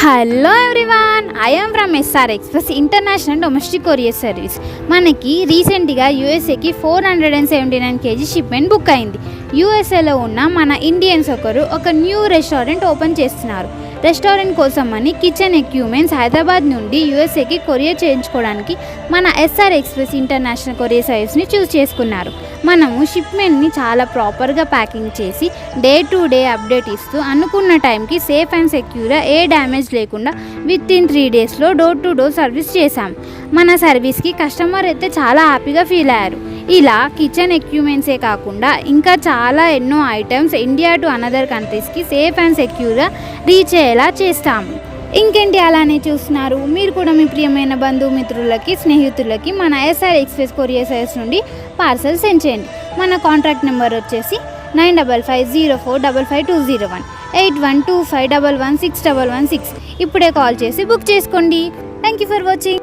Hello everyone, I am from SR express international domestic courier service. మనకి రీసెంట్గా యూఎస్ఏకి 479 kg shipment book అయింది. యూఎస్ఏలో ఉన్న మన ఇండియన్స్ ఒక న్యూ రెస్టారెంట్ ఓపెన్ చేస్తున్నారు. రెస్టారెంట్ కోసం అని కిచెన్ ఎక్విప్మెంట్స్ హైదరాబాద్ నుండి యూఎస్ఏకి కొరియర్ చేయించుకోవడానికి మన ఎస్ఆర్ ఎక్స్ప్రెస్ ఇంటర్నేషనల్ కొరియర్ సర్వీస్ని చూస్ చేసుకున్నారు. మనము షిప్మెంట్ని చాలా ప్రాపర్గా ప్యాకింగ్ చేసి డే టు డే అప్డేట్ ఇస్తూ అనుకున్న టైంకి సేఫ్ అండ్ సెక్యూర్గా ఏ డ్యామేజ్ లేకుండా విత్ ఇన్ 3 daysలో డోర్ టు డోర్ సర్వీస్ చేశాం. మన సర్వీస్కి కస్టమర్ అయితే చాలా హ్యాపీగా ఫీల్ అయ్యారు. ఇలా కిచెన్ ఎక్విప్మెంట్సే కాకుండా ఇంకా చాలా ఎన్నో ఐటమ్స్ ఇండియా టు అనదర్ కంట్రీస్కి సేఫ్ అండ్ సెక్యూర్గా రీచ్ అయ్యేలా చేస్తాము. ఇంకేంటి అలానే చూస్తున్నారు? మీరు కూడా మీ ప్రియమైన బంధుమిత్రులకి, స్నేహితులకి మన ఎస్ఆర్ ఎక్స్ప్రెస్ కొరియర్ సర్వీస్ నుండి పార్సల్ సెండ్ చేయండి. మన కాంటాక్ట్ నెంబర్ వచ్చేసి 9550455201 8125116116. ఇప్పుడే కాల్ చేసి బుక్ చేసుకోండి. Thank you for watching.